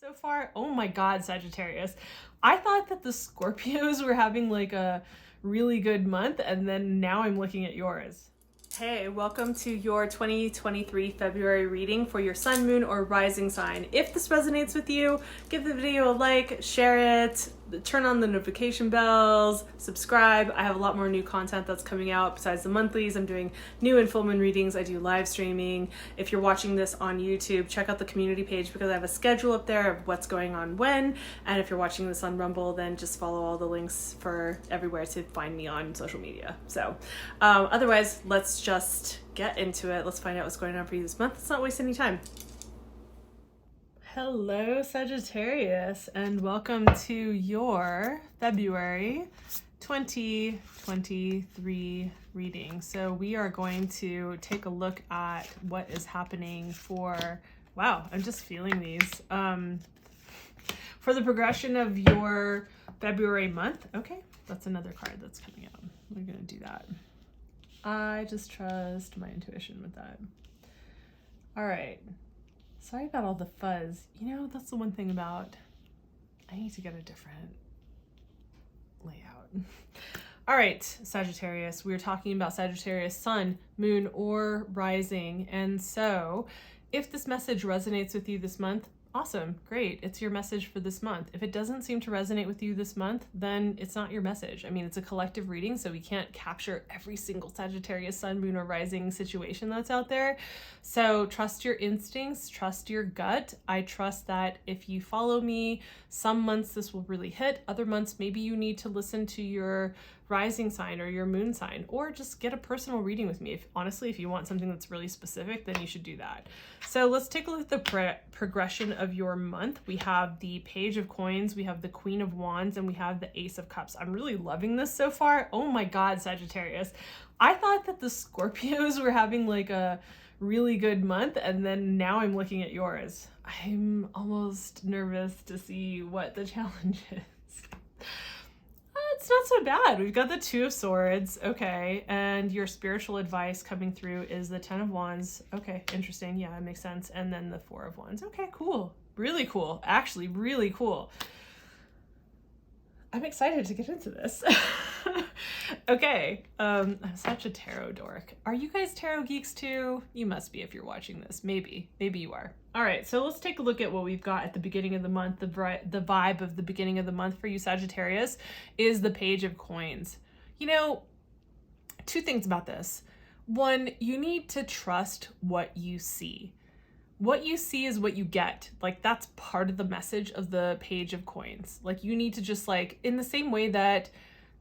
So far, oh my god, Sagittarius. I thought that the Scorpios were having like a really good month, and then now I'm looking at yours. Hey, welcome to your 2023 February reading for your sun, moon, or rising sign. If this resonates with you, give the video a like, share it, turn on the notification bells, subscribe. I have a lot more new content that's coming out besides the monthlies. I'm doing new and full moon readings. I do live streaming. If you're watching this on YouTube, check out the community page because I have a schedule up there of what's going on when. And if you're watching this on Rumble, then just follow all the links for everywhere to find me on social media. So otherwise, let's just get into it. Let's find out what's going on for you this month. Let's not waste any time. Hello, Sagittarius, and welcome to your February 2023 reading. So we are going to take a look at what is happening for, wow, I'm just feeling these. For the progression of your February month. Okay, that's another card that's coming out. We're going to do that. I just trust my intuition with that. All right. Sorry about all the fuzz. You know, that's the one thing about, I need to get a different layout. All right, Sagittarius. We're talking about Sagittarius sun, moon, or rising. And so if this message resonates with you this month, awesome, great. It's your message for this month. If it doesn't seem to resonate with you this month, then it's not your message. I mean, it's a collective reading, so we can't capture every single Sagittarius sun, moon, or rising situation that's out there. So trust your instincts, trust your gut. I trust that if you follow me, some months this will really hit. Other months, maybe you need to listen to your rising sign or your moon sign, or just get a personal reading with me. Honestly, if you want something that's really specific, then you should do that. So let's take a look at the progression of your month. We have the Page of Coins, we have the Queen of Wands, and we have the Ace of Cups. I'm really loving this so far. Oh my god, Sagittarius. I thought that the Scorpios were having like a really good month, and then now I'm looking at yours. I'm almost nervous to see what the challenge is. It's not so bad. We've got the Two of Swords, okay, and your spiritual advice coming through is the Ten of Wands. Okay, interesting. Yeah, it makes sense. And then the Four of Wands. Okay, cool. Really cool. Actually, really cool. I'm excited to get into this. Okay, I'm such a tarot dork. Are you guys tarot geeks too? You must be if you're watching this. Maybe you are. All right, so let's take a look at what we've got at the beginning of the month. The vibe of the beginning of the month for you, Sagittarius, is the Page of Coins. You know, two things about this. One, you need to trust what you see. What you see is what you get. Like, that's part of the message of the Page of Coins. Like, you need to just, like, in the same way that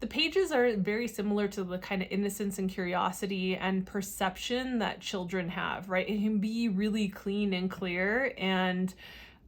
the pages are very similar to the kind of innocence and curiosity and perception that children have, right? It can be really clean and clear, and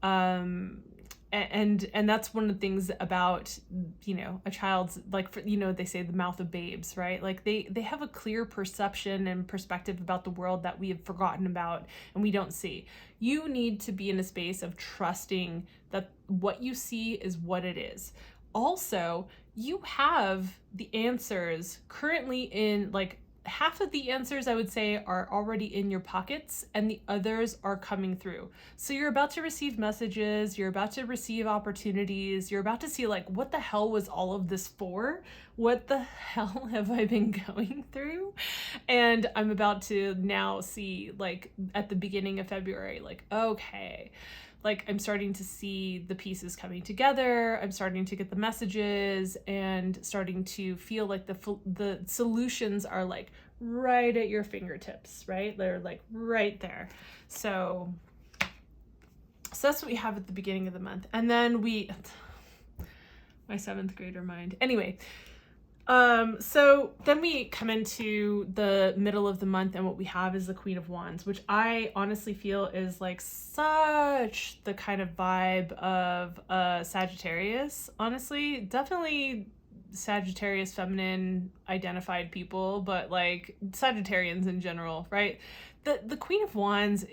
that's one of the things about, you know, a child's, like, you know, they say the mouth of babes, right? Like they have a clear perception and perspective about the world that we have forgotten about and we don't see. You need to be in a space of trusting that what you see is what it is. Also, you have the answers currently in, like, half of the answers I would say are already in your pockets and the others are coming through. So you're about to receive messages, you're about to receive opportunities, you're about to see, like, what the hell was all of this for? What the hell have I been going through? And I'm about to now see, like, at the beginning of February, like, okay, like, I'm starting to see the pieces coming together. I'm starting to get the messages and starting to feel like the solutions are, like, right at your fingertips, right? They're, like, right there. So that's what we have at the beginning of the month. And then my 7th grader mind. Anyway, so then we come into the middle of the month, and what we have is the Queen of Wands, which I honestly feel is, like, such the kind of vibe of Sagittarius. Honestly, definitely Sagittarius feminine identified people, but, like, Sagittarians in general, right? The Queen of Wands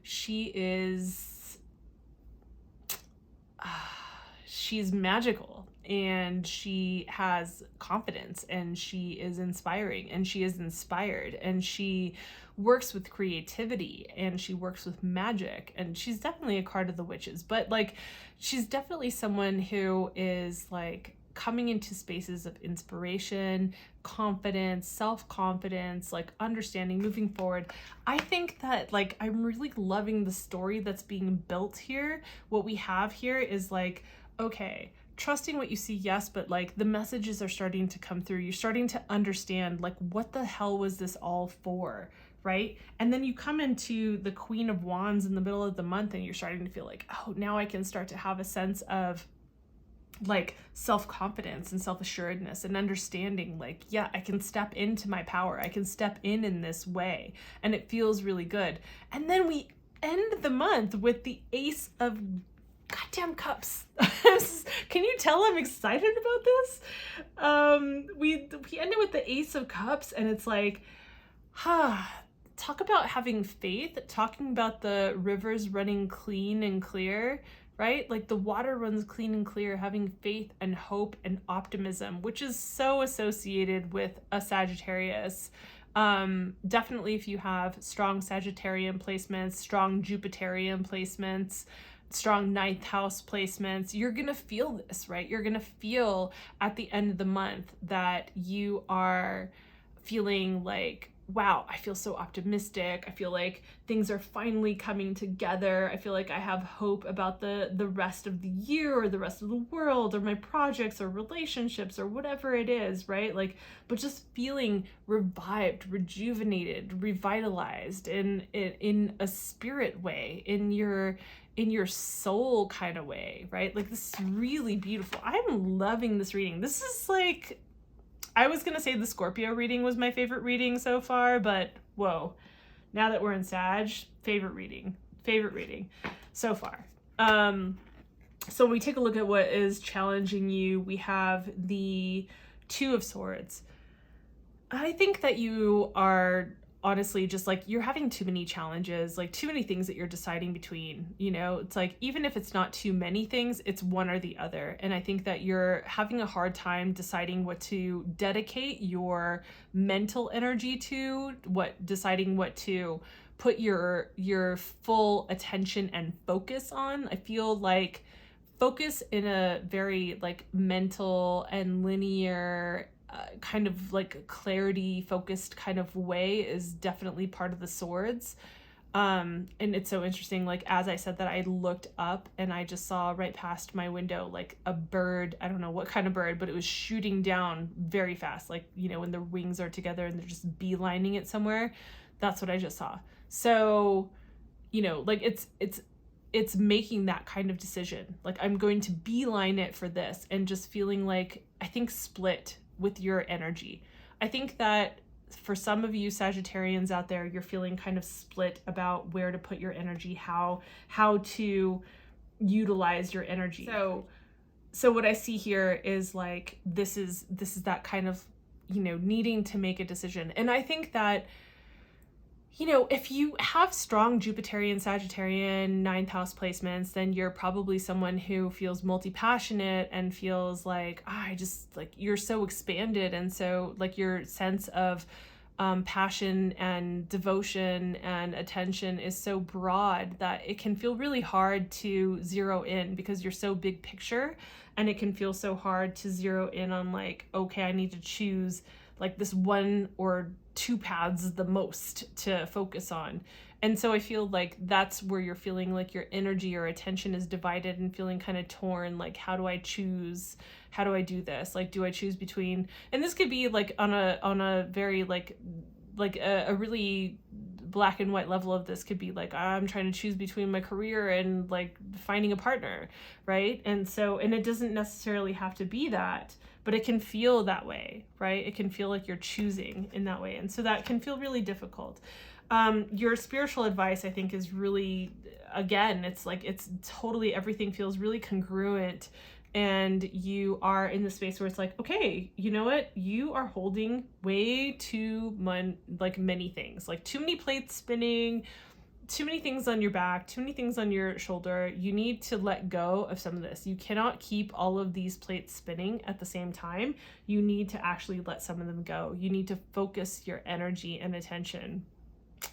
she's magical. and she has confidence, and she is inspiring, and she is inspired, and she works with creativity, and she works with magic, and she's definitely a card of the witches, but like she's definitely someone who is like coming into spaces of inspiration, confidence, self-confidence, like understanding, moving forward. I think that like I'm really loving the story that's being built here. What we have here is like, okay, trusting what you see, yes, but like the messages are starting to come through. You're starting to understand like what the hell was this all for, right? And then you come into the Queen of Wands in the middle of the month and you're starting to feel like, oh, now I can start to have a sense of like self-confidence and self-assuredness and understanding like, yeah, I can step into my power. I can step in this way. And it feels really good. And then we end the month with the Ace of goddamn Cups. Can you tell I'm excited about this? We end it with the Ace of Cups, and it's like, talk about having faith, talking about the rivers running clean and clear, right? Like the water runs clean and clear, having faith and hope and optimism, which is so associated with a Sagittarius. Definitely if you have strong Sagittarian placements, strong Jupiterian placements, strong 9th house placements, you're going to feel this, right? You're going to feel at the end of the month that you are feeling like, wow, I feel so optimistic. I feel like things are finally coming together. I feel like I have hope about the rest of the year or the rest of the world or my projects or relationships or whatever it is, right? Like, but just feeling revived, rejuvenated, revitalized in a spirit way, in your soul kind of way, right? Like this is really beautiful. I'm loving this reading. This is like, I was going to say the Scorpio reading was my favorite reading so far, but whoa, now that we're in Sag, favorite reading so far. So when we take a look at what is challenging you, we have the Two of Swords. I think that you are honestly just like, you're having too many challenges, like too many things that you're deciding between, you know. It's like, even if it's not too many things, it's one or the other. And I think that you're having a hard time deciding what to dedicate your mental energy to, deciding what to put your full attention and focus on. I feel like focus in a very like mental and linear kind of like clarity focused kind of way is definitely part of the swords. And it's so interesting, like as I said that, I looked up and I just saw right past my window like a bird. I don't know what kind of bird, but it was shooting down very fast, like, you know, when their wings are together and they're just beelining it somewhere. That's what I just saw. So, you know, like it's making that kind of decision, like I'm going to beeline it for this, and just feeling like, I think, split with your energy. I think that for some of you Sagittarians out there, you're feeling kind of split about where to put your energy, how to utilize your energy. So what I see here is like, this is that kind of, you know, needing to make a decision. And I think that, you know, if you have strong Jupiterian, Sagittarian, 9th house placements, then you're probably someone who feels multi-passionate and feels like, I just like, you're so expanded. And so like your sense of passion and devotion and attention is so broad that it can feel really hard to zero in, because you're so big picture, and it can feel so hard to zero in on like, okay, I need to choose like this one or two paths the most to focus on. And so I feel like that's where you're feeling like your energy or attention is divided and feeling kind of torn. Like, how do I choose? How do I do this? Like, do I choose between, and this could be like on a very like a really black and white level of this could be like, I'm trying to choose between my career and like finding a partner, right? And so, and it doesn't necessarily have to be that, but it can feel that way, right? It can feel like you're choosing in that way. And so that can feel really difficult. Your spiritual advice, I think, is really, again, it's like, it's totally, everything feels really congruent. And you are in the space where it's like, okay, you know what? You are holding way too many things, like too many plates spinning, too many things on your back, too many things on your shoulder. You need to let go of some of this. You cannot keep all of these plates spinning at the same time. You need to actually let some of them go. You need to focus your energy and attention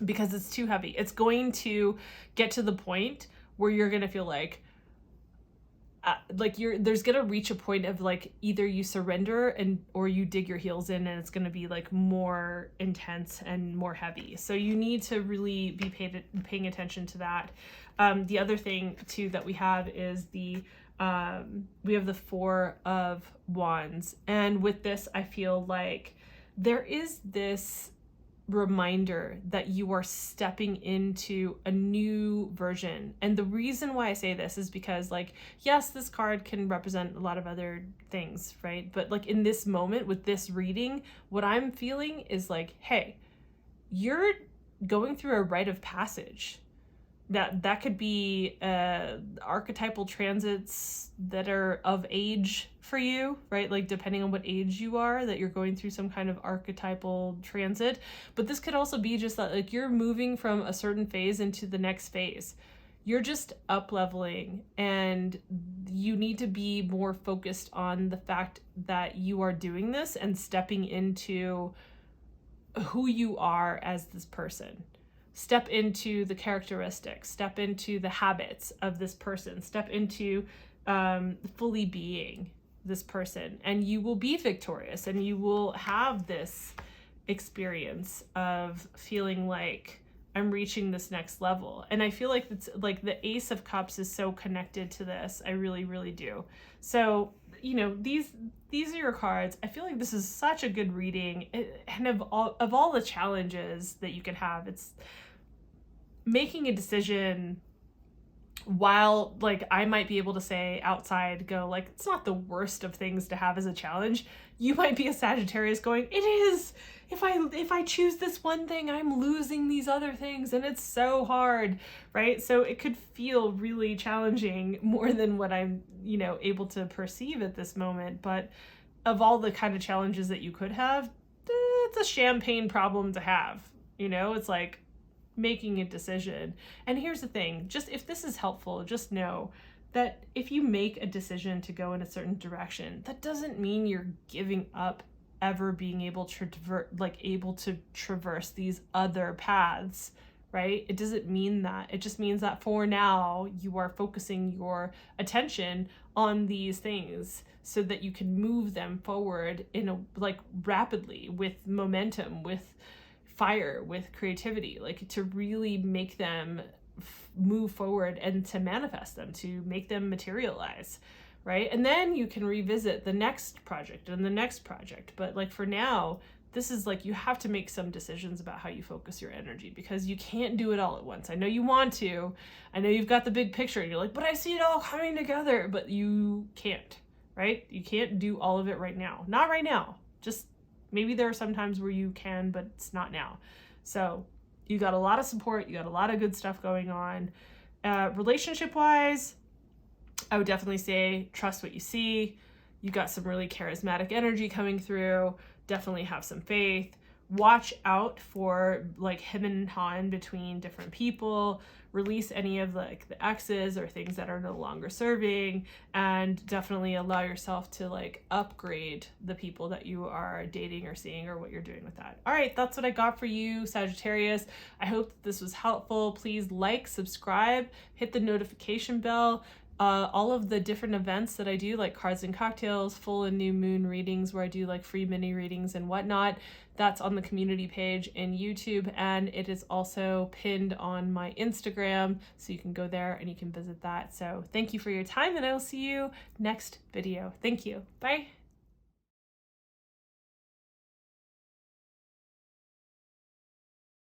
because it's too heavy. It's going to get to the point where you're going to feel like there's gonna reach a point of like either you surrender or you dig your heels in, and it's gonna be like more intense and more heavy. So you need to really be paying attention to that. The other thing too that we have is we have the Four of Wands, and with this I feel like there is this reminder that you are stepping into a new version. And the reason why I say this is because, like, yes, this card can represent a lot of other things, right? But like in this moment with this reading, what I'm feeling is like, hey, you're going through a rite of passage. That could be archetypal transits that are of age for you, right? Like depending on what age you are, that you're going through some kind of archetypal transit. But this could also be just that like you're moving from a certain phase into the next phase. You're just up leveling, and you need to be more focused on the fact that you are doing this and stepping into who you are as this person. Step into the characteristics, step into the habits of this person, step into fully being this person, and you will be victorious, and you will have this experience of feeling like I'm reaching this next level. And I feel like it's like the Ace of Cups is so connected to this. I really, really do. So, you know, these are your cards. I feel like this is such a good reading. And of all the challenges that you could have, it's making a decision while, like, I might be able to say outside, go like, it's not the worst of things to have as a challenge. You might be a Sagittarius going, it is. If I choose this one thing, I'm losing these other things, and it's so hard, right? So it could feel really challenging, more than what I'm, you know, able to perceive at this moment. But of all the kind of challenges that you could have, it's a champagne problem to have. You know, it's like making a decision. And here's the thing, just if this is helpful, just know that if you make a decision to go in a certain direction, that doesn't mean you're giving up ever being able to traverse these other paths, right? It doesn't mean that. It just means that for now you are focusing your attention on these things so that you can move them forward in a rapidly, with momentum, with fire, with creativity, like to really make them move forward and to manifest them, to make them materialize, right? And then you can revisit the next project and the next project. But like for now, this is like, you have to make some decisions about how you focus your energy, because you can't do it all at once. I know you want to, I know you've got the big picture and you're like, but I see it all coming together, but you can't, right? You can't do all of it right now. Not right now. Just maybe there are some times where you can, but it's not now. So you got a lot of support. You got a lot of good stuff going on. Relationship-wise, I would definitely say trust what you see. You got some really charismatic energy coming through. Definitely have some faith. Watch out for like him and han between different people. Release any of like the exes or things that are no longer serving, and definitely allow yourself to like upgrade the people that you are dating or seeing, or what you're doing with that. All right, that's what I got for you, Sagittarius. I hope that this was helpful. Please like, subscribe, hit the notification bell. All of the different events that I do, like cards and cocktails, full and new moon readings, where I do like free mini readings and whatnot, that's on the community page in YouTube, and it is also pinned on my Instagram, so you can go there and you can visit that. So thank you for your time, and I will see you next video. Thank you. Bye.